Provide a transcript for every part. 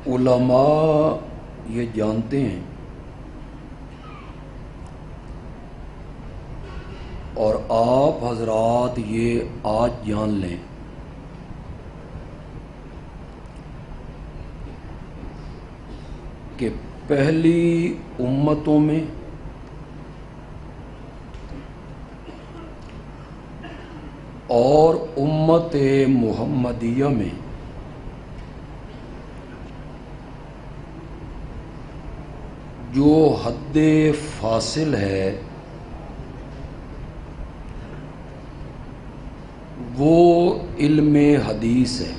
علماء یہ جانتے ہیں اور آپ حضرات یہ آج جان لیں کہ پہلی امتوں میں اور امت محمدیہ میں جو حد فاصل ہے وہ علم حدیث ہے۔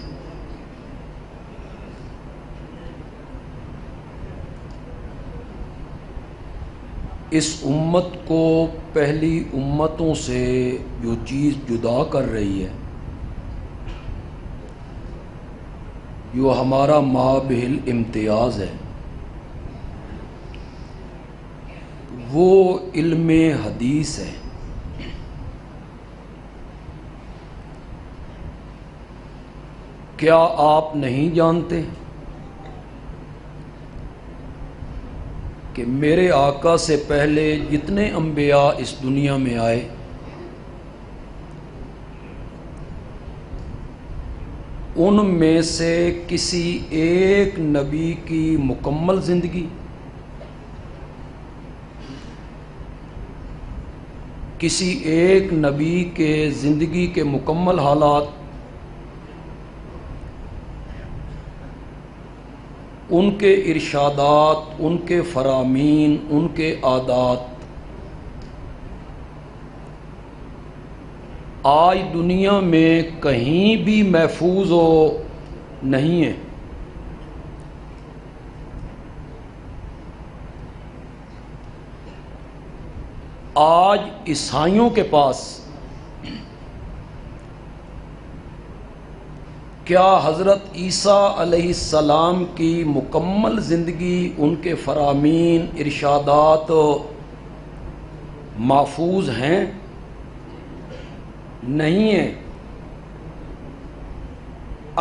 اس امت کو پہلی امتوں سے جو چیز جدا کر رہی ہے، جو ہمارا مابہل امتیاز ہے، وہ علم حدیث ہے۔ کیا آپ نہیں جانتے کہ میرے آقا سے پہلے جتنے انبیاء اس دنیا میں آئے ان میں سے کسی ایک نبی کی مکمل زندگی، کسی ایک نبی کے زندگی کے مکمل حالات، ان کے ارشادات، ان کے فرامین، ان کے عادات آج دنیا میں کہیں بھی محفوظ نہیں ہیں۔ آج عیسائیوں کے پاس کیا حضرت عیسیٰ علیہ السلام کی مکمل زندگی، ان کے فرامین، ارشادات محفوظ ہیں؟ نہیں ہیں۔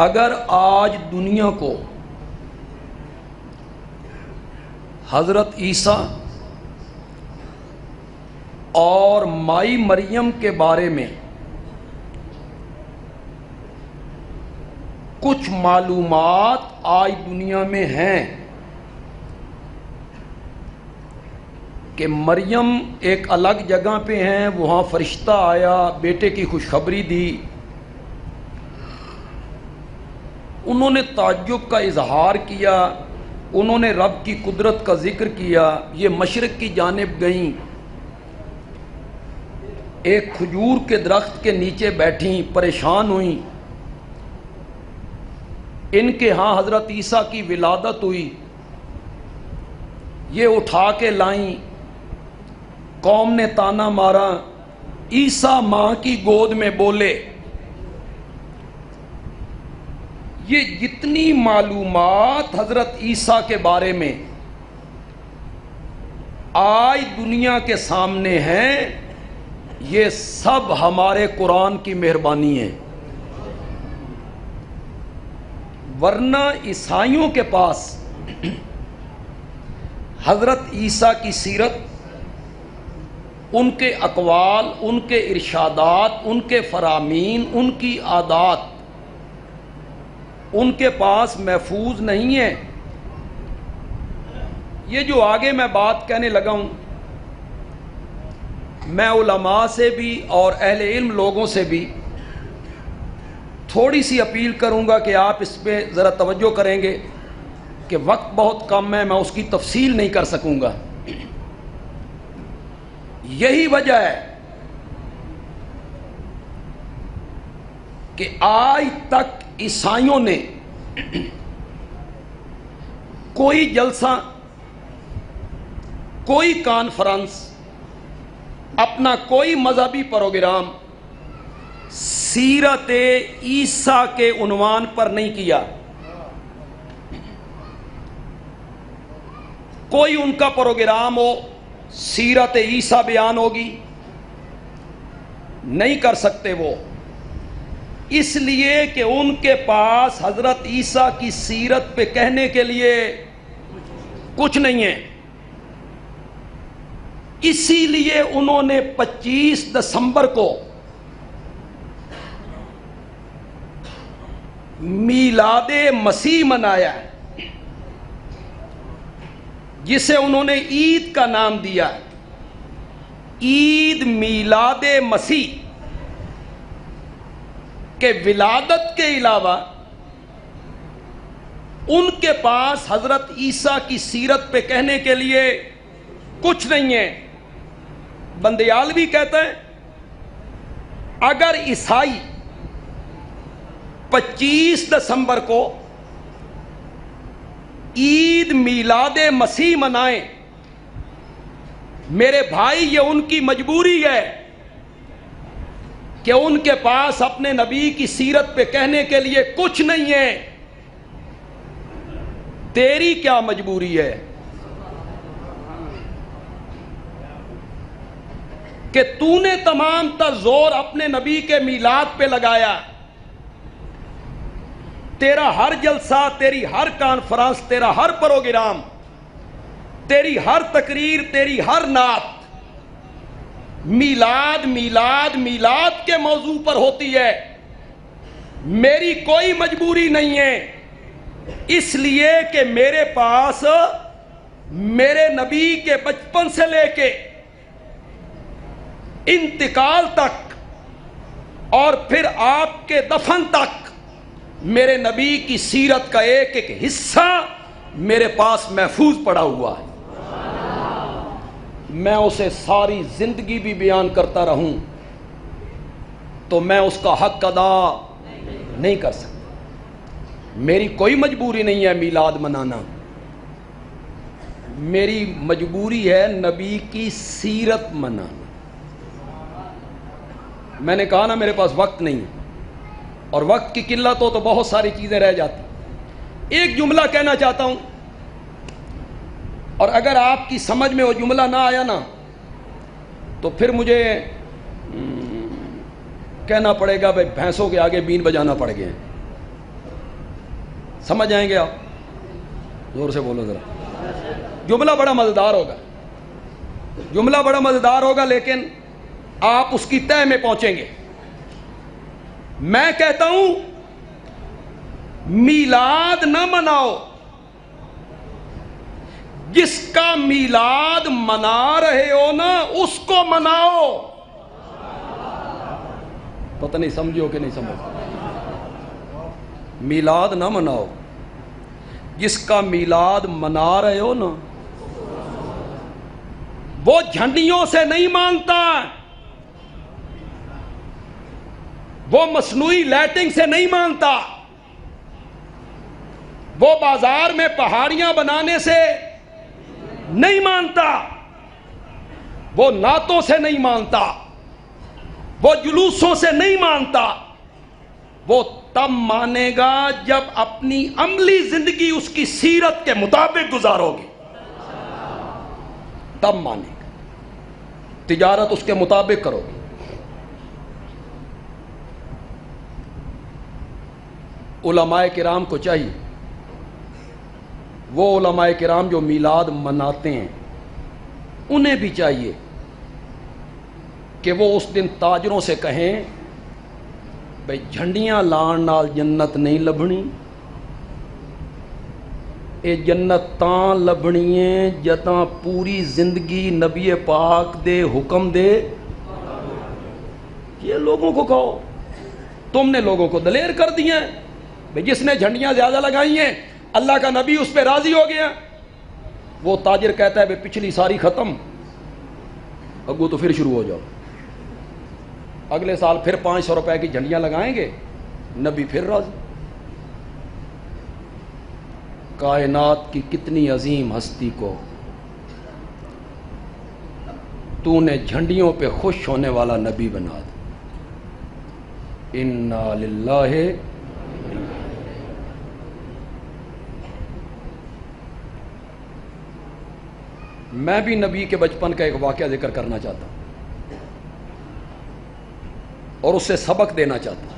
اگر آج دنیا کو حضرت عیسیٰ اور مائی مریم کے بارے میں کچھ معلومات آج دنیا میں ہیں کہ مریم ایک الگ جگہ پہ ہیں، وہاں فرشتہ آیا، بیٹے کی خوشخبری دی، انہوں نے تعجب کا اظہار کیا، انہوں نے رب کی قدرت کا ذکر کیا، یہ مشرق کی جانب گئیں، ایک کھجور کے درخت کے نیچے بیٹھیں، پریشان ہوئیں، ان کے ہاں حضرت عیسیٰ کی ولادت ہوئی، یہ اٹھا کے لائیں، قوم نے تانا مارا، عیسیٰ ماں کی گود میں بولے۔ یہ جتنی معلومات حضرت عیسیٰ کے بارے میں آج دنیا کے سامنے ہیں، یہ سب ہمارے قرآن کی مہربانی ہے، ورنہ عیسائیوں کے پاس حضرت عیسیٰ کی سیرت، ان کے اقوال، ان کے ارشادات، ان کے فرامین، ان کی عادات ان کے پاس محفوظ نہیں ہے۔ یہ جو آگے میں بات کہنے لگا ہوں، میں علماء سے بھی اور اہل علم لوگوں سے بھی تھوڑی سی اپیل کروں گا کہ آپ اس پہ ذرا توجہ کریں گے کہ وقت بہت کم ہے، میں اس کی تفصیل نہیں کر سکوں گا۔ یہی وجہ ہے کہ آج تک عیسائیوں نے کوئی جلسہ، کوئی کانفرنس، اپنا کوئی مذہبی پروگرام سیرت عیسیٰ کے عنوان پر نہیں کیا۔ کوئی ان کا پروگرام ہو، سیرت عیسیٰ بیان ہوگی، نہیں کر سکتے وہ۔ اس لیے کہ ان کے پاس حضرت عیسیٰ کی سیرت پہ کہنے کے لیے کچھ نہیں ہے. اسی لیے انہوں نے 25 دسمبر کو میلاد مسیح منایا ہے، جسے انہوں نے عید کا نام دیا ہے، عید میلاد مسیح. کہ ولادت کے علاوہ ان کے پاس حضرت عیسیٰ کی سیرت پہ کہنے کے لیے کچھ نہیں ہے. بندیالوی کہتا ہے اگر عیسائی 25 دسمبر کو عید میلاد مسیح منائیں، میرے بھائی یہ ان کی مجبوری ہے کہ ان کے پاس اپنے نبی کی سیرت پہ کہنے کے لیے کچھ نہیں ہے. تیری کیا مجبوری ہے کہ تو نے تمام تر زور اپنے نبی کے میلاد پہ لگایا؟ تیرا ہر جلسہ، تیری ہر کانفرنس، تیرا ہر پروگرام، تیری ہر تقریر، تیری ہر نعت میلاد میلاد میلاد کے موضوع پر ہوتی ہے. میری کوئی مجبوری نہیں ہے، اس لیے کہ میرے پاس میرے نبی کے بچپن سے لے کے انتقال تک اور پھر آپ کے دفن تک میرے نبی کی سیرت کا ایک ایک حصہ میرے پاس محفوظ پڑا ہوا ہے. میں اسے ساری زندگی بھی بیان کرتا رہوں تو میں اس کا حق ادا نہیں کر سکتا. میری کوئی مجبوری نہیں ہے میلاد منانا، میری مجبوری ہے نبی کی سیرت منانا. میں نے کہا نا میرے پاس وقت نہیں، اور وقت کی قلت ہو تو بہت ساری چیزیں رہ جاتی. ایک جملہ کہنا چاہتا ہوں، اور اگر آپ کی سمجھ میں وہ جملہ نہ آیا نا تو پھر مجھے کہنا پڑے گا بھائی بھینسوں کے آگے بین بجانا پڑ گئے. سمجھ آئیں گے آپ؟ زور سے بولو ذرا. جملہ بڑا مزیدار ہوگا، جملہ بڑا مزیدار ہوگا، لیکن آپ اس کی تہہ میں پہنچیں گے. میں کہتا ہوں میلاد نہ مناؤ، جس کا میلاد منا رہے ہو نا اس کو مناؤ. پتہ نہیں سمجھو کہ نہیں سمجھو. میلاد نہ مناؤ، جس کا میلاد منا رہے ہو نا وہ جھنڈیوں سے نہیں مانتا، وہ مصنوعی لائٹنگ سے نہیں مانتا، وہ بازار میں پہاڑیاں بنانے سے نہیں مانتا، وہ نعتوں سے نہیں مانتا، وہ جلوسوں سے نہیں مانتا. وہ تب مانے گا جب اپنی عملی زندگی اس کی سیرت کے مطابق گزارو گے، تب مانے گا. تجارت اس کے مطابق کرو گے. علماء کرام کو چاہیے، وہ علماء کرام جو میلاد مناتے ہیں انہیں بھی چاہیے کہ وہ اس دن تاجروں سے کہیں بھئی جھنڈیاں لان نال جنت نہیں لبھنی، اے جنت تاں لبھنی ہے جتاں پوری زندگی نبی پاک دے حکم دے. یہ لوگوں کو کہو. تم نے لوگوں کو دلیر کر دیا ہے بھئی جس نے جھنڈیاں زیادہ لگائی ہیں اللہ کا نبی اس پہ راضی ہو گیا. وہ تاجر کہتا ہے بھئی پچھلی ساری ختم، اگو تو پھر شروع ہو جاؤ. اگلے سال پھر 500 روپے کی جھنڈیاں لگائیں گے، نبی پھر راضی. کائنات کی کتنی عظیم ہستی کو تو نے جھنڈیوں پہ خوش ہونے والا نبی بنا دیا. انا للہ. میں بھی نبی کے بچپن کا ایک واقعہ ذکر کرنا چاہتا ہوں اور اس سے سبق دینا چاہتا ہوں.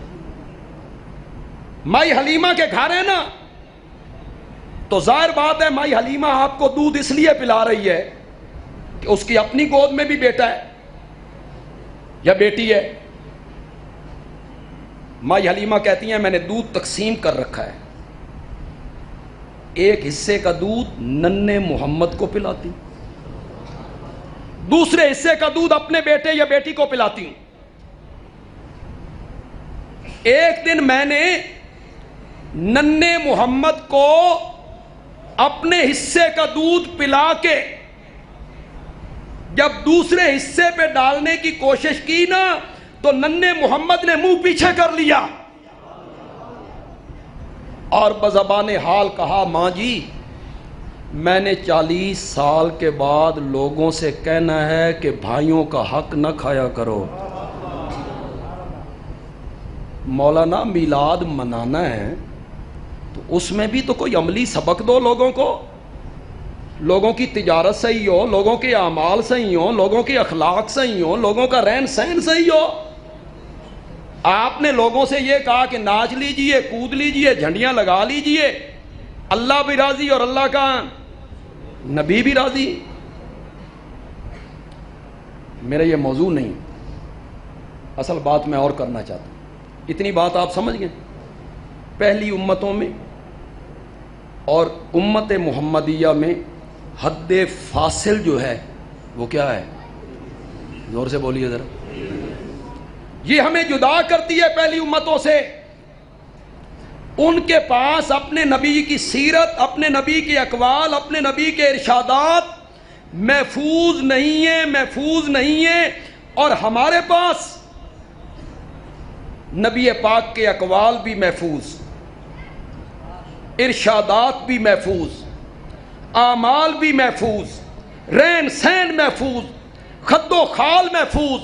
مائی حلیمہ کے گھر ہے نا، تو ظاہر بات ہے مائی حلیمہ آپ کو دودھ اس لیے پلا رہی ہے کہ اس کی اپنی گود میں بھی بیٹا ہے یا بیٹی ہے۔ مائی حلیمہ کہتی ہیں میں نے دودھ تقسیم کر رکھا ہے، ایک حصے کا دودھ ننھے محمد کو پلاتی ہوں، دوسرے حصے کا دودھ اپنے بیٹے یا بیٹی کو پلاتی ہوں۔ ایک دن میں نے ننھے محمد کو اپنے حصے کا دودھ پلا کے جب دوسرے حصے پہ ڈالنے کی کوشش کی نا، تو ننھے محمد نے منہ پیچھے کر لیا اور بزبان حال کہا ماں جی میں نے 40 سال کے بعد لوگوں سے کہنا ہے کہ بھائیوں کا حق نہ کھایا کرو۔ مولانا میلاد منانا ہے تو اس میں بھی تو کوئی عملی سبق دو لوگوں کو، لوگوں کی تجارت صحیح ہو، لوگوں کے اعمال صحیح ہو، لوگوں کے اخلاق صحیح ہو، لوگوں کا رہن سہن صحیح ہو۔ آپ نے لوگوں سے یہ کہا کہ ناچ لیجئے، کود لیجئے، جھنڈیاں لگا لیجئے، اللہ بھی راضی اور اللہ کا نبی بھی راضی۔ میرا یہ موضوع نہیں، اصل بات میں اور کرنا چاہتا ہوں۔ اتنی بات آپ سمجھ گئے؟ پہلی امتوں میں اور امت محمدیہ میں حد فاصل جو ہے وہ کیا ہے؟ زور سے بولیے ذرا۔ یہ ہمیں جدا کرتی ہے پہلی امتوں سے۔ ان کے پاس اپنے نبی کی سیرت، اپنے نبی کے اقوال، اپنے نبی کے ارشادات محفوظ نہیں ہیں، اور ہمارے پاس نبی پاک کے اقوال بھی محفوظ، ارشادات بھی محفوظ، اعمال بھی محفوظ، رہن سہن محفوظ، خد و خال محفوظ۔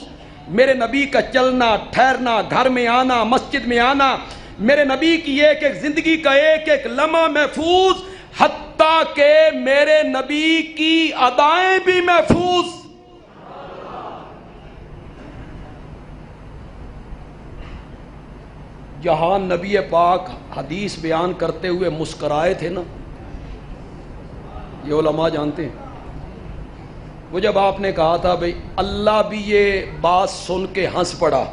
میرے نبی کا چلنا ٹھہرنا، گھر میں آنا، مسجد میں آنا، میرے نبی کی ایک ایک زندگی کا ایک ایک لمحہ محفوظ، حتیٰ کہ میرے نبی کی ادائیں بھی محفوظ۔ جہاں نبی پاک حدیث بیان کرتے ہوئے مسکرائے تھے نا، یہ علماء جانتے ہیں، وہ جب آپ نے کہا تھا بھئی اللہ بھی یہ بات سن کے ہنس پڑا،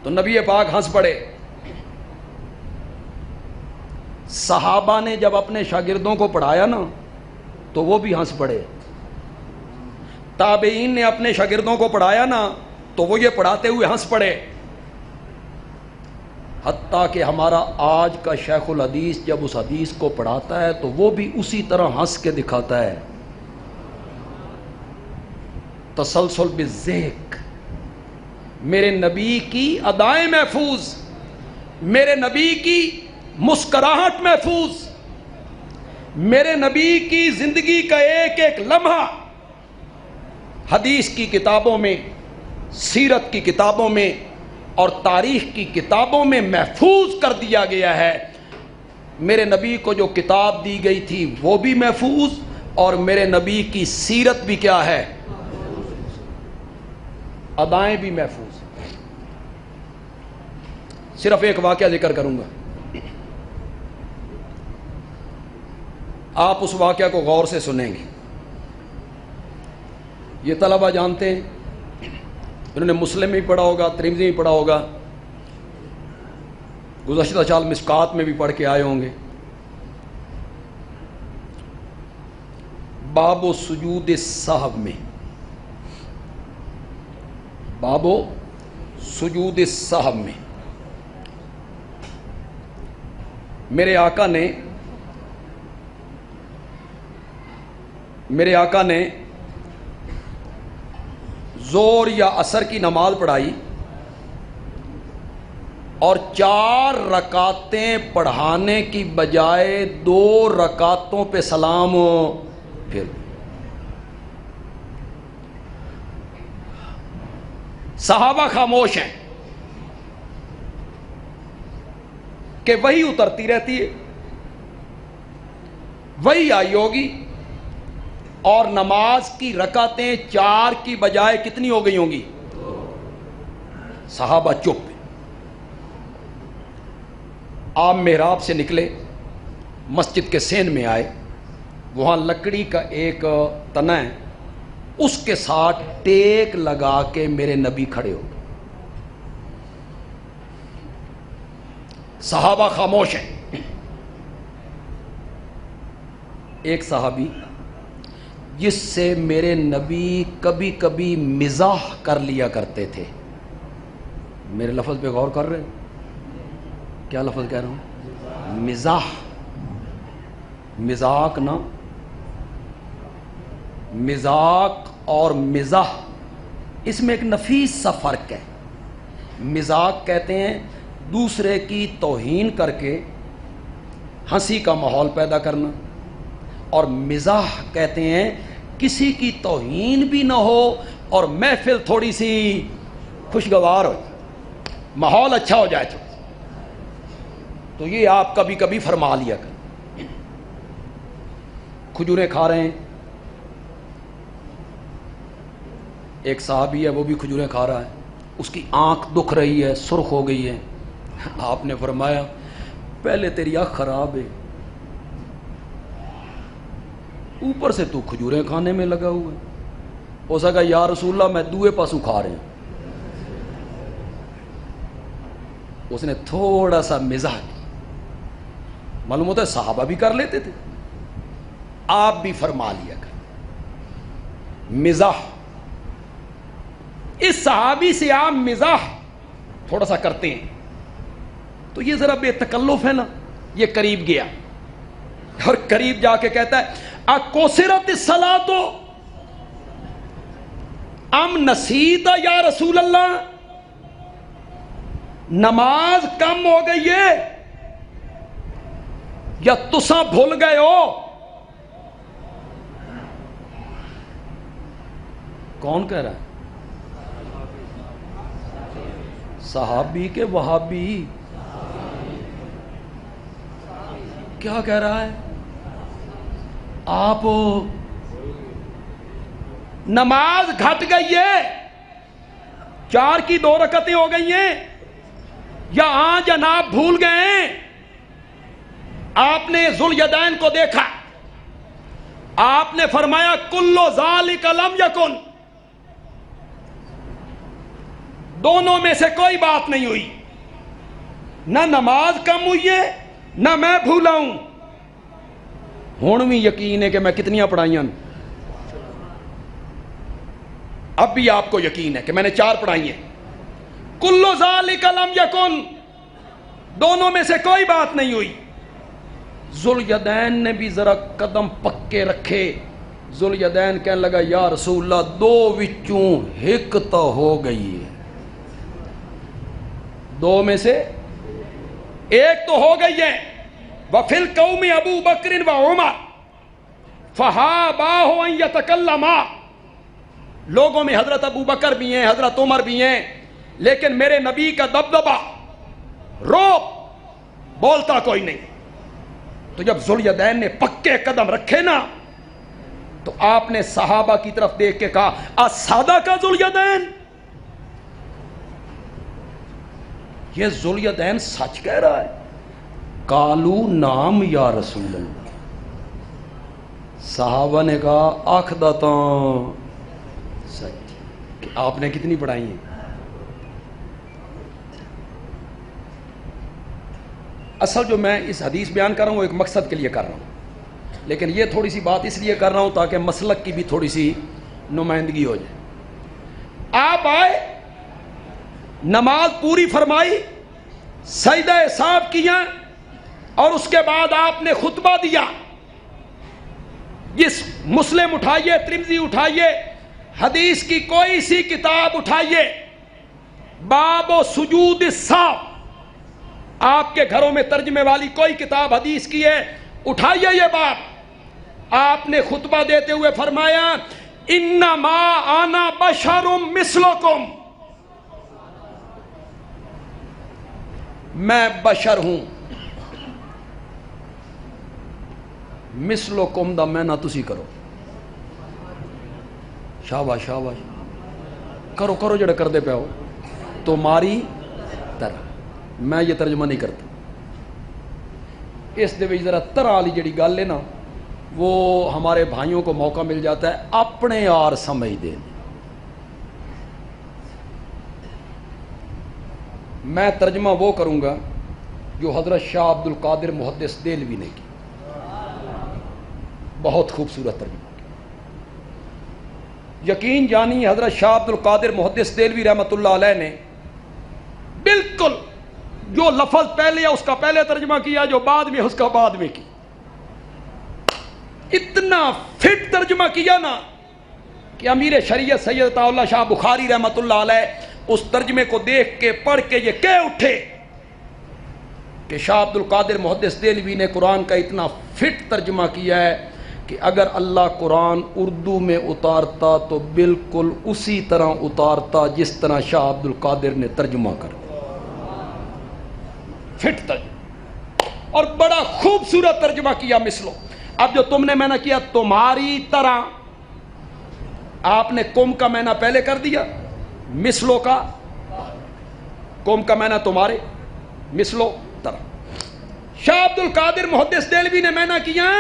تو نبی پاک ہنس پڑے۔ صحابہ نے جب اپنے شاگردوں کو پڑھایا نا تو وہ بھی ہنس پڑے۔ تابعین نے اپنے شاگردوں کو پڑھایا نا تو وہ یہ پڑھاتے ہوئے ہنس پڑے۔ حتیٰ کہ ہمارا آج کا شیخ الحدیث جب اس حدیث کو پڑھاتا ہے تو وہ بھی اسی طرح ہنس کے دکھاتا ہے۔ تسلسل بالذکر، میرے نبی کی ادائیں محفوظ، میرے نبی کی مسکراہٹ محفوظ، میرے نبی کی زندگی کا ایک ایک لمحہ حدیث کی کتابوں میں، سیرت کی کتابوں میں اور تاریخ کی کتابوں میں محفوظ کر دیا گیا ہے۔ میرے نبی کو جو کتاب دی گئی تھی وہ بھی محفوظ، اور میرے نبی کی سیرت بھی کیا ہے؟ ادائیں بھی محفوظ۔ صرف ایک واقعہ ذکر کروں گا، آپ اس واقعہ کو غور سے سنیں گے۔ یہ طلبہ جانتے ہیں، انہوں نے مسلم میں بھی پڑھا ہوگا، ترمذی میں پڑھا ہوگا، گزشتہ سال مشکات میں بھی پڑھ کے آئے ہوں گے۔ باب و سجود السہو میں، باب و سجود السہو میں میرے آقا نے زور یا عصر کی نماز پڑھائی اور 4 رکعتیں پڑھانے کی بجائے 2 رکعتوں پہ سلام پھر صحابہ خاموش ہیں کہ وہی اترتی رہتی ہے، وہی آئی ہوگی، اور نماز کی رکعتیں 4 کی بجائے کتنی ہو گئی ہوں گی؟ صحابہ چپ۔ آپ محراب سے نکلے، مسجد کے سین میں آئے، وہاں لکڑی کا ایک تنا ہے، اس کے ساتھ ٹیک لگا کے میرے نبی کھڑے ہو گئے۔ صحابہ خاموش ہیں۔ ایک صحابی جس سے میرے نبی کبھی کبھی مزاح کر لیا کرتے تھے، میرے لفظ پہ غور کر رہے ہیں؟ کیا لفظ کہہ رہا ہوں؟ مزاح، مذاق نا، مذاق اور مزاح اس میں ایک نفیس سا فرق ہے۔ مذاق کہتے ہیں دوسرے کی توہین کر کے ہنسی کا ماحول پیدا کرنا، اور مزاح کہتے ہیں کسی کی توہین بھی نہ ہو اور محفل تھوڑی سی خوشگوار ہو، ماحول اچھا ہو جائے تو یہ آپ کبھی کبھی فرما لیا کریں۔ کھجوریں کھا رہے ہیں، ایک صحابی ہے وہ بھی کھجوریں کھا رہا ہے، اس کی آنکھ دکھ رہی ہے، سرخ ہو گئی ہے۔ آپ نے فرمایا پہلے تیری آنکھ خراب ہے، اوپر سے تو کھجوریں کھانے میں لگا ہوا ہے۔ ہو سکا یا رسول اللہ میں دوے پاسوں کھا رہے ہیں۔ اس نے تھوڑا سا مزاح کی، معلوم ہوتا ہے صحابہ بھی کر لیتے تھے، آپ بھی فرما لیا کر مزاح۔ اس صحابی سے آپ مزاح تھوڑا سا کرتے ہیں تو یہ ذرا بے تکلف ہے نا۔ یہ قریب گیا اور قریب جا کے کہتا ہے اکوسرت الصلاۃ ام نسیت یا رسول اللہ، نماز کم ہو گئی ہے یا تساں بھول گئے ہو؟ کون کہہ رہا ہے؟ صحابی کے وہابی؟ کیا کہہ رہا ہے؟ آپ نماز گھٹ گئی ہے، 4 کی 2 رکعتیں ہو گئی ہیں، یا ہاں جناب بھول گئے ہیں؟ آپ نے ذوالیدین کو دیکھا، آپ نے فرمایا کلو ذالک لم یکن، دونوں میں سے کوئی بات نہیں ہوئی، نہ نماز کم ہوئی ہے نہ میں بھولا ہوں۔ ہن بھی یقین ہے کہ میں کتنیاں پڑھائیاں، اب بھی آپ کو یقین ہے کہ میں نے 4 پڑھائی ہیں۔ کلو ذالک لم یکن، دونوں میں سے کوئی بات نہیں ہوئی۔ ذوالیدین نے بھی ذرا قدم پکے رکھے۔ ذوالیدین کہنے لگا یا رسول اللہ 2 وچوں ایک تو ہو گئی ہے، 2 میں سے ایک تو ہو گئی ہے۔ وَفِي الْقَوْمِ أَبُو بَكْرٍ وَعُمَرَ فَهَابَاهُ أَن يَتَكَلَّمَا، لوگوں میں حضرت ابو بکر بھی ہیں، حضرت عمر بھی ہیں، لیکن میرے نبی کا دبدبہ، روب، بولتا کوئی نہیں۔ تو جب ذوالیدین نے پکے قدم رکھے نا تو آپ نے صحابہ کی طرف دیکھ کے کہا اصادقہ ذوالیدین، یہ ذوالیدین سچ کہہ رہا ہے؟ قالو نام یا رسول اللہ، صحابہ نے کہا آنکھ داتا سچ۔ کہ آپ نے کتنی پڑھائی ہیں؟ اصل جو میں اس حدیث بیان کر رہا ہوں وہ ایک مقصد کے لیے کر رہا ہوں، لیکن یہ تھوڑی سی بات اس لیے کر رہا ہوں تاکہ مسلک کی بھی تھوڑی سی نمائندگی ہو جائے۔ آپ آئے، نماز پوری فرمائی، سجدہ صاحب کیا، اور اس کے بعد آپ نے خطبہ دیا۔ جس مسلم اٹھائیے، ترمذی اٹھائیے، حدیث کی کوئی سی کتاب اٹھائیے، باب و سجود السہو، آپ کے گھروں میں ترجمے والی کوئی کتاب حدیث کی ہے، اٹھائیے یہ باب۔ آپ نے خطبہ دیتے ہوئے فرمایا انما انا بشر مثلکم، میں بشر ہوں، مثلکم دا میں نہ تسی کرو۔ شاباش شاباش، کرو کرو جڑا کردے پہ ہو، تمہاری طرح۔ میں یہ ترجمہ نہیں کرتا، اس دے وچ ذرا طرح والی جڑی گل ہے نا وہ ہمارے بھائیوں کو موقع مل جاتا ہے اپنے یار سمجھ دیں. میں ترجمہ وہ کروں گا جو حضرت شاہ عبد القادر محدث دہلوی نے کی. بہت خوبصورت ترجمہ. یقین جانی حضرت شاہ عبد القادر محدث دہلوی رحمۃ اللہ علیہ نے بالکل جو لفظ پہلے ہے اس کا پہلے ترجمہ کیا، جو بعد میں اس کا بعد میں کی. اتنا فٹ ترجمہ کیا نا کہ امیر شریعت سید عطا اللہ شاہ بخاری رحمۃ اللہ علیہ اس ترجمے کو دیکھ کے پڑھ کے یہ کہہ اٹھے کہ شاہ عبد القادر محدث دہلوی نے قرآن کا اتنا فٹ ترجمہ کیا ہے کہ اگر اللہ قرآن اردو میں اتارتا تو بالکل اسی طرح اتارتا جس طرح شاہ عبد القادر نے ترجمہ کر دیا. فٹ ترجمہ اور بڑا خوبصورت ترجمہ کیا. مثلو اب جو تم نے میں نے کیا تمہاری طرح، آپ نے قوم کا معنی پہلے کر دیا، مثلو کا قوم کا معنی تمہارے، مثلو طرح. شاہ عبد القادر محدث دہلوی نے معنی کیا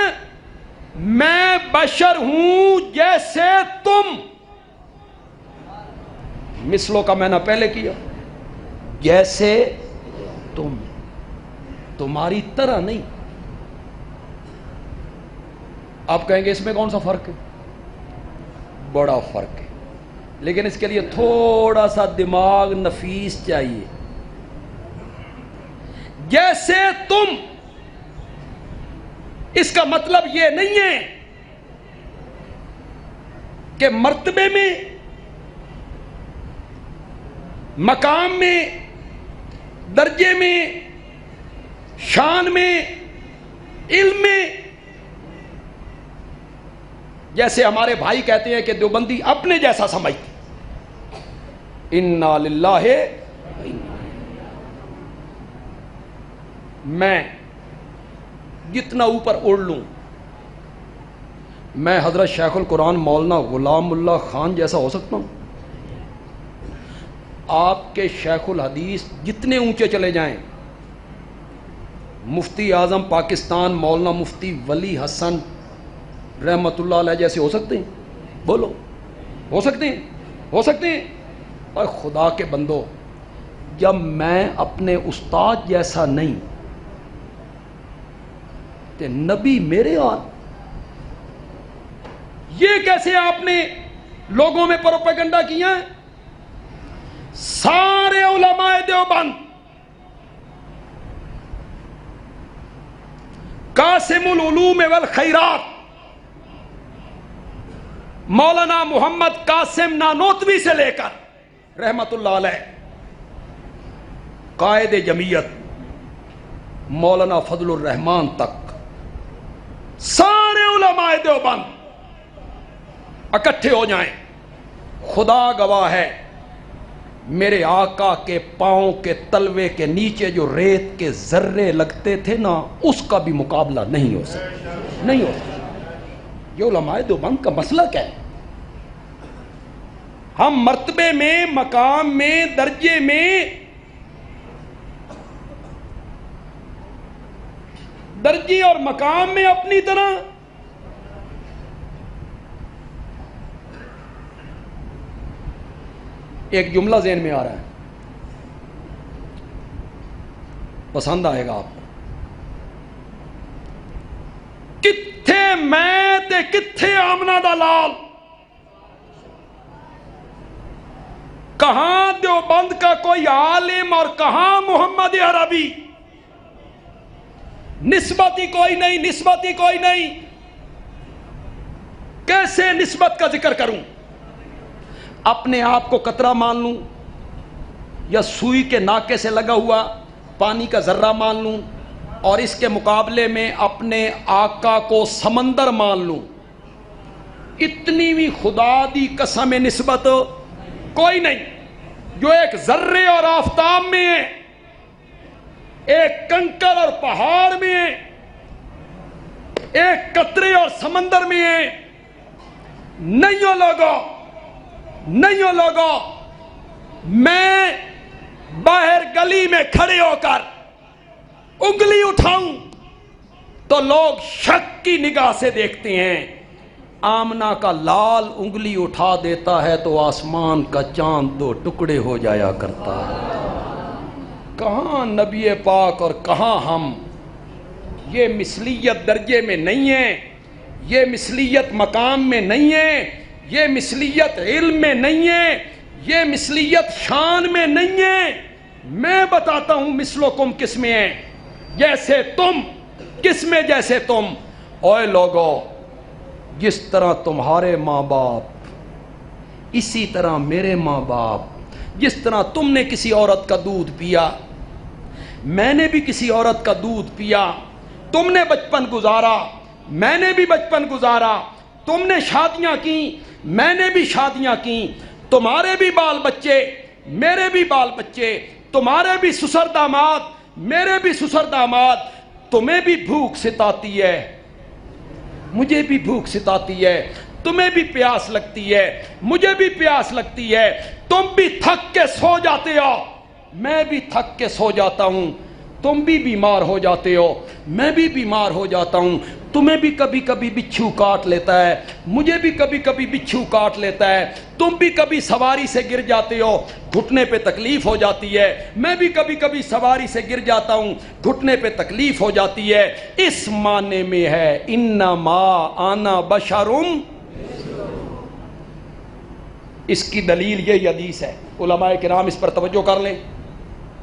میں بشر ہوں جیسے تم. مثلو کا معنی پہلے کیا، جیسے تم، تمہاری طرح نہیں. آپ کہیں گے اس میں کون سا فرق ہے؟ بڑا فرق ہے، لیکن اس کے لیے تھوڑا سا دماغ نفیس چاہیے. جیسے تم، اس کا مطلب یہ نہیں ہے کہ مرتبے میں، مقام میں، درجے میں، شان میں، علم میں، جیسے ہمارے بھائی کہتے ہیں کہ دیوبندی اپنے جیسا سمجھتے. انا للہ، میں جتنا اوپر اڑ لوں میں حضرت شیخ القرآن مولانا غلام اللہ خان جیسا ہو سکتا ہوں؟ آپ کے شیخ الحدیث جتنے اونچے چلے جائیں، مفتی اعظم پاکستان مولانا مفتی ولی حسن رحمت اللہ علیہ جیسے ہو سکتے ہیں؟ بولو، ہو سکتے ہیں؟ ہو سکتے ہیں؟ اور خدا کے بندو، جب میں اپنے استاد جیسا نہیں تے نبی میرے آن، یہ کیسے آپ نے لوگوں میں پروپیگنڈا کیا ہے؟ سارے علماء دیوبند، قاسم العلوم والخیرات مولانا محمد قاسم نانوتوی سے لے کر رحمت اللہ علیہ قائد جمعیت مولانا فضل الرحمان تک، سارے علماء دیوبند اکٹھے ہو جائیں، خدا گواہ ہے میرے آقا کے پاؤں کے تلوے کے نیچے جو ریت کے ذرے لگتے تھے نا، اس کا بھی مقابلہ نہیں ہو سکتا، نہیں ہو سکتا. یہ علماء دیوبند کا مسئلہ کیا ہے؟ ہم مرتبے میں، مقام میں، درجے میں، درجے اور مقام میں اپنی طرح، ایک جملہ ذہن میں آ رہا ہے، پسند آئے گا آپ کو. کتھے میں تے کتھے آمنہ دا لال، کہاں دیوبند کا کوئی عالم اور کہاں محمد عربی، نسبت ہی کوئی نہیں، نسبت ہی کوئی نہیں. کیسے نسبت کا ذکر کروں؟ اپنے آپ کو قطرہ مان لوں یا سوئی کے ناکے سے لگا ہوا پانی کا ذرہ مان لوں، اور اس کے مقابلے میں اپنے آقا کو سمندر مان لوں؟ اتنی بھی خدا دی قسم نسبت کوئی نہیں. جو ایک ذرے اور آفتاب میں ہے، ایک کنکر اور پہاڑ میں ہے، ایک قطرے اور سمندر میں ہے. نہیں ہو لوگو، نہیں ہو لوگو. میں باہر گلی میں کھڑے ہو کر انگلی اٹھاؤں تو لوگ شک کی نگاہ سے دیکھتے ہیں. آمنہ کا لال انگلی اٹھا دیتا ہے تو آسمان کا چاند 2 ٹکڑے ہو جایا کرتا ہے. کہاں نبی پاک اور کہاں ہم. یہ مثلیت درجے میں نہیں ہے, یہ مثلیت مقام میں نہیں ہے, یہ مثلیت علم میں نہیں ہے, یہ مثلیت شان میں نہیں ہے. میں بتاتا ہوں مثلکم کس میں ہے, جیسے تم کس میں, جیسے تم. اوے لوگو, جس طرح تمہارے ماں باپ اسی طرح میرے ماں باپ. جس طرح تم نے کسی عورت کا دودھ پیا, میں نے بھی کسی عورت کا دودھ پیا. تم نے بچپن گزارا, میں نے بھی بچپن گزارا. تم نے شادیاں کی, میں نے بھی شادیاں کی. تمہارے بھی بال بچے, میرے بھی بال بچے. تمہارے بھی سسر داماد, میرے بھی سسر داماد. تمہیں بھی بھوک ستاتی ہے, مجھے بھی بھوک ستاتی ہے. تمہیں بھی پیاس لگتی ہے, مجھے بھی پیاس لگتی ہے. تم بھی تھک کے سو جاتے ہو, میں بھی تھک کے سو جاتا ہوں. تم بھی بیمار ہو جاتے ہو, میں بھی بیمار ہو جاتا ہوں. تمہیں بھی کبھی کبھی بچھو کاٹ لیتا ہے, مجھے بھی کبھی کبھی بچھو کاٹ لیتا ہے. تم بھی کبھی سواری سے گر جاتے ہو, گھٹنے پہ تکلیف ہو جاتی ہے. میں بھی کبھی کبھی سواری سے گر جاتا ہوں, گھٹنے پہ تکلیف ہو جاتی ہے. اس معنی میں ہے انما انا بشرم. اس کی دلیل یہ حدیث ہے. علماء کرام اس پر توجہ کر لیں.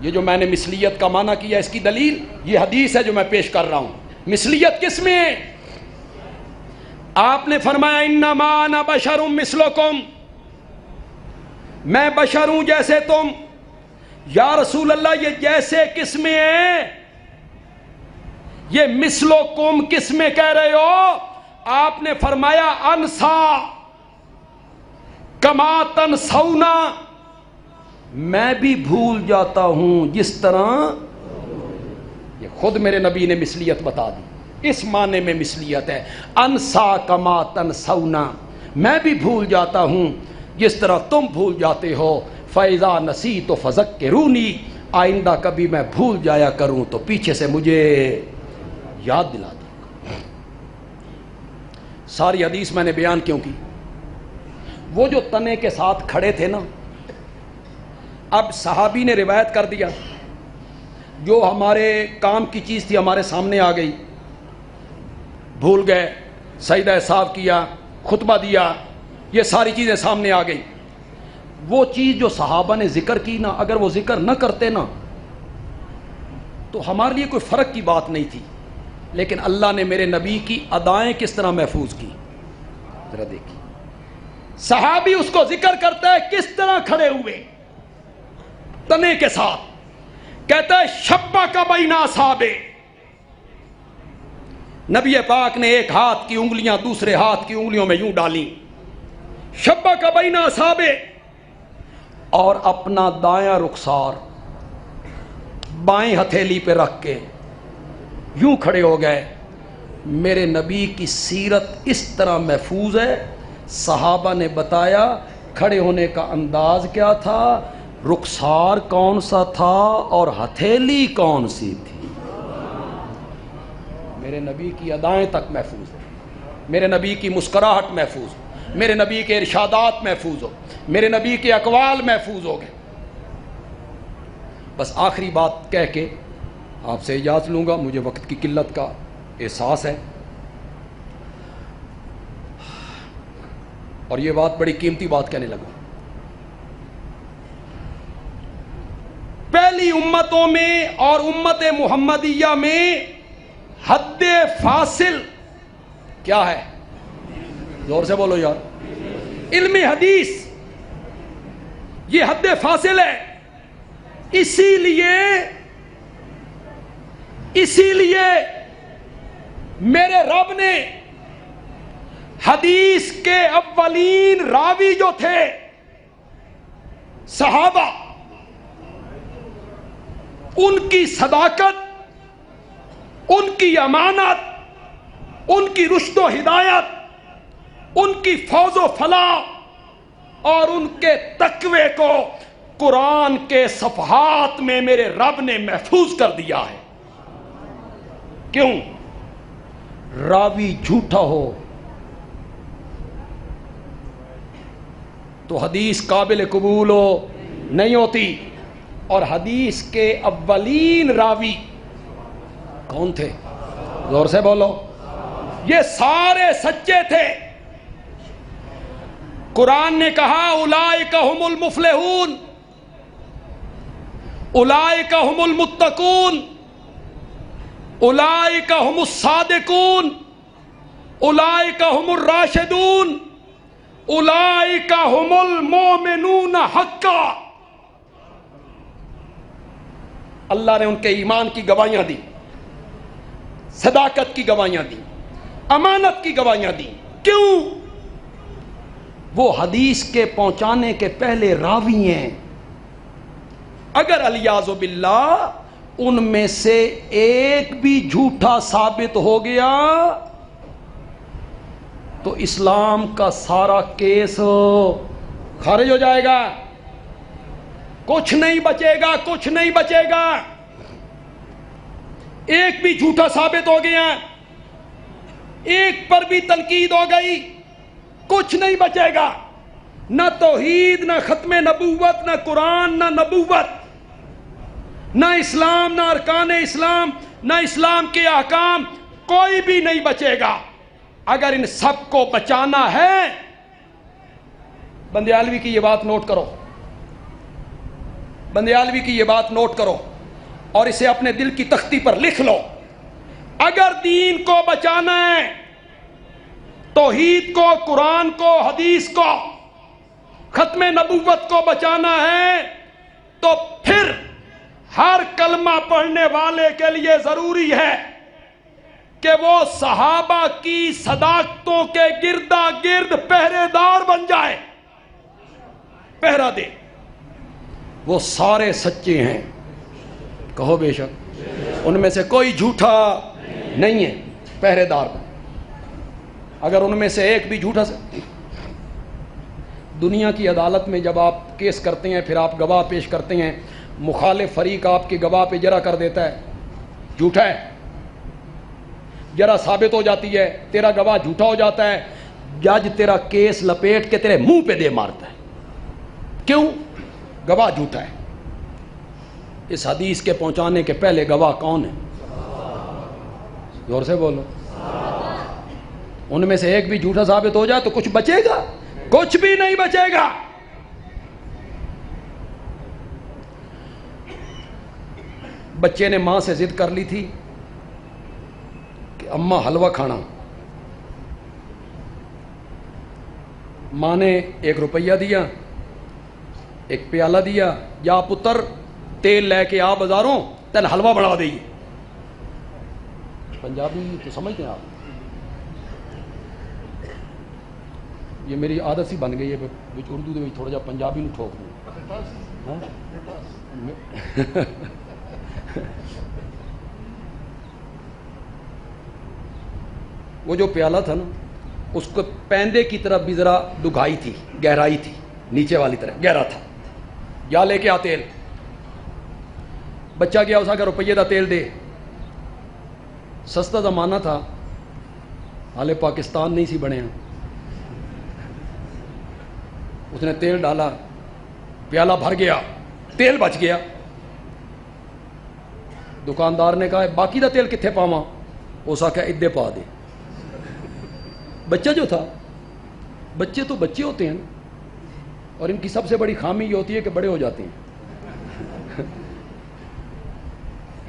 یہ جو میں نے مثلیت کا معنی کیا, اس کی دلیل یہ حدیث ہے جو میں پیش کر رہا ہوں. مثلیت کس میں ہے؟ آپ نے فرمایا انما انا بشر مثلکم, میں بشر ہوں جیسے تم. یا رسول اللہ, یہ جیسے کس میں ہے؟ یہ مثلکم کس میں کہہ رہے ہو؟ آپ نے فرمایا انسا کما تنسونا, میں بھی بھول جاتا ہوں جس طرح. یہ خود میرے نبی نے مثلیت بتا دی. اس معنی میں مثلیت ہے انسا کما تنسونا, میں بھی بھول جاتا ہوں جس طرح تم بھول جاتے ہو. فَإِذَا نَسِيتُ فَذَكِّرُونِي, آئندہ کبھی میں بھول جایا کروں تو پیچھے سے مجھے یاد دلا دیں. ساری حدیث میں نے بیان کیوں کی؟ وہ جو تنے کے ساتھ کھڑے تھے نا, اب صحابی نے روایت کر دیا, جو ہمارے کام کی چیز تھی ہمارے سامنے آ گئی, بھول گئے, سجدہ صاحب کیا, خطبہ دیا, یہ ساری چیزیں سامنے آ گئی. وہ چیز جو صحابہ نے ذکر کی نا, اگر وہ ذکر نہ کرتے نا تو ہمارے لیے کوئی فرق کی بات نہیں تھی. لیکن اللہ نے میرے نبی کی ادائیں کس طرح محفوظ کی, ذرا دیکھیے. صحابی اس کو ذکر کرتا ہے کس طرح کھڑے ہوئے تنے کے ساتھ. کہتا ہے شبہ کا بین اصابع, نبی پاک نے ایک ہاتھ کی انگلیاں دوسرے ہاتھ کی انگلیوں میں یوں ڈالیں, شبہ کا بین اصابع, اور اپنا دایاں رخسار بائیں ہتھیلی پہ رکھ کے یوں کھڑے ہو گئے. میرے نبی کی سیرت اس طرح محفوظ ہے. صحابہ نے بتایا کھڑے ہونے کا انداز کیا تھا, رخسار کون سا تھا, اور ہتھیلی کون سی تھی. میرے نبی کی ادائیں تک محفوظ ہے, میرے نبی کی مسکراہٹ محفوظ ہو, میرے نبی کے ارشادات محفوظ ہو, میرے نبی کے اقوال محفوظ ہو گئے. بس آخری بات کہہ کے آپ سے اجازت لوں گا, مجھے وقت کی قلت کا احساس ہے, اور یہ بات بڑی قیمتی بات کہنے لگا. پہلی امتوں میں اور امت محمدیہ میں حد فاصل کیا ہے؟ زور سے بولو یار. علم حدیث یہ حد فاصل ہے. اسی لیے میرے رب نے حدیث کے اولین راوی جو تھے صحابہ, ان کی صداقت, ان کی امانت, ان کی رشد و ہدایت, ان کی فوز و فلاح اور ان کے تقوی کو قرآن کے صفحات میں میرے رب نے محفوظ کر دیا ہے. کیوں؟ راوی جھوٹا ہو تو حدیث قابل قبول ہو نہیں ہوتی. اور حدیث کے اولین راوی کون تھے؟ زور سے بولو. یہ سارے سچے تھے. قرآن نے کہا اولئک هم المفلحون، اولئک هم المتقون، اولئک هم الصادقون، اولئک هم الراشدون، اولئک هم المؤمنون حقا. اللہ نے ان کے ایمان کی گواہیاں دی، صداقت کی گواہیاں دی، امانت کی گواہیاں دی. کیوں؟ وہ حدیث کے پہنچانے کے پہلے راوی ہیں. اگر الیاذ باللہ ان میں سے ایک بھی جھوٹا ثابت ہو گیا تو اسلام کا سارا کیس خارج ہو جائے گا. کچھ نہیں بچے گا، کچھ نہیں بچے گا. ایک بھی جھوٹا ثابت ہو گیا، ایک پر بھی تنقید ہو گئی، کچھ نہیں بچے گا. نہ توحید، نہ ختم نبوت، نہ قرآن، نہ نبوت، نہ اسلام، نہ ارکان اسلام، نہ اسلام کے احکام، کوئی بھی نہیں بچے گا. اگر ان سب کو بچانا ہے، بندیالوی کی یہ بات نوٹ کرو، بندیالوی کی یہ بات نوٹ کرو اور اسے اپنے دل کی تختی پر لکھ لو. اگر دین کو بچانا ہے، توحید کو، قرآن کو، حدیث کو، ختم نبوت کو بچانا ہے تو پھر ہر کلمہ پڑھنے والے کے لیے ضروری ہے کہ وہ صحابہ کی صداقتوں کے گردا گرد پہرے دار بن جائے، پہرا دے. وہ سارے سچے ہیں، کہو بے شک، ان میں سے کوئی جھوٹا نہیں ہے. پہرے دار بن. اگر ان میں سے ایک بھی جھوٹا سے، دنیا کی عدالت میں جب آپ کیس کرتے ہیں، پھر آپ گواہ پیش کرتے ہیں، مخالف فریق آپ کے گواہ پہ جرح کر دیتا ہے، جھوٹا ہے، جرح ثابت ہو جاتی ہے، تیرا گواہ جھوٹا ہو جاتا ہے، جج تیرا کیس لپیٹ کے تیرے منہ پہ دے مارتا ہے. کیوں؟ گواہ جھوٹا ہے. اس حدیث کے پہنچانے کے پہلے گواہ کون ہے؟ زور سے بولو. ان میں سے ایک بھی جھوٹا ثابت ہو جائے تو کچھ بچے گا؟ کچھ بھی نہیں بچے گا. بچے نے ماں سے ضد کر لی تھی کہ اماں حلوہ کھانا. ماں نے 1 روپیہ دیا، 1 پیالہ دیا، یا پتر تیل لے کے آ بازاروں، تین حلوہ بنا دئیے. پنجابی تو سمجھتے ہیں آپ. یہ میری عادت سی بن گئی ہے اردو دے تھوڑا جا پنجابی نو ٹھوک دوں. وہ جو پیالہ تھا نا، اس کو پیندے کی طرف بھی ذرا ڈگائی تھی، گہرائی تھی، نیچے والی طرف گہرا تھا. یا لے کے آ تیل. بچہ گیا، اسا کہ روپیے دا تیل دے. سستا زمانہ تھا، حالے پاکستان نہیں سی بنے. اس نے تیل ڈالا، پیالہ بھر گیا، تیل بچ گیا. دکاندار نے کہا باقی دا تیل کتنے پاواں؟ اس آخیا ادے پا دے. بچہ جو تھا، بچے تو بچے ہوتے ہیں اور ان کی سب سے بڑی خامی یہ ہوتی ہے کہ بڑے ہو جاتے ہیں.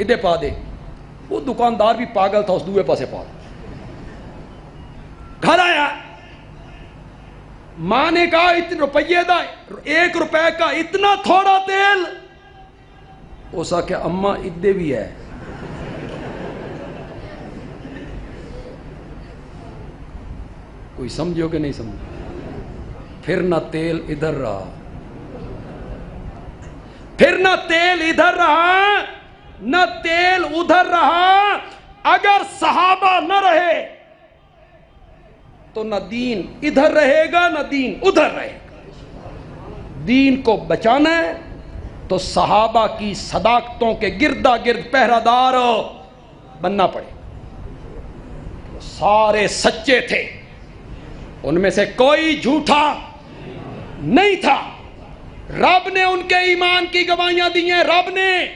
ادے پا دے. وہ دکاندار بھی پاگل تھا، اس دوے پاسے پا دے. گھر آیا، ماں نے کہا روپیے دا 1 روپے کا اتنا تھوڑا تیل؟ اس آخیا اماں ادے بھی ہے. کوئی سمجھو کہ نہیں سمجھو؟ پھر نہ تیل ادھر رہا، پھر نہ تیل ادھر رہا، نہ تیل ادھر رہا. اگر صحابہ نہ رہے تو نہ دین ادھر رہے گا، نہ دین ادھر رہے گا. دین کو بچانا ہے تو صحابہ کی صداقتوں کے گردا گرد پہرہ دار بننا پڑے. سارے سچے تھے، ان میں سے کوئی جھوٹا نہیں تھا۔ رب نے ان کے ایمان کی گواہیاں دی ہیں، رب نے،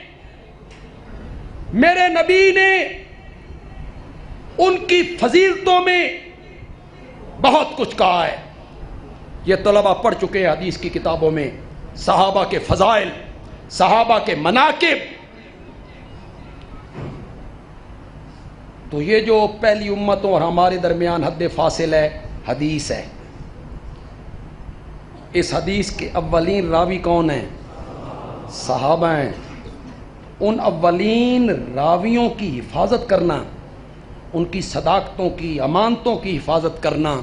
میرے نبی نے ان کی فضیلتوں میں بہت کچھ کہا ہے۔ یہ طلبہ پڑھ چکے ہیں حدیث کی کتابوں میں، صحابہ کے فضائل، صحابہ کے مناقب۔ تو یہ جو پہلی امتوں اور ہمارے درمیان حد فاصل ہے، حدیث ہے۔ اس حدیث کے اولین راوی کون ہیں؟ صحابہ ہیں۔ ان اولین راویوں کی حفاظت کرنا، ان کی صداقتوں کی، امانتوں کی حفاظت کرنا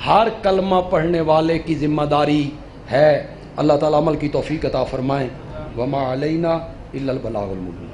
ہر کلمہ پڑھنے والے کی ذمہ داری ہے۔ اللہ تعالیٰ عمل کی توفیق عطا فرمائیں۔ وما علینا الا البلاغ المبین۔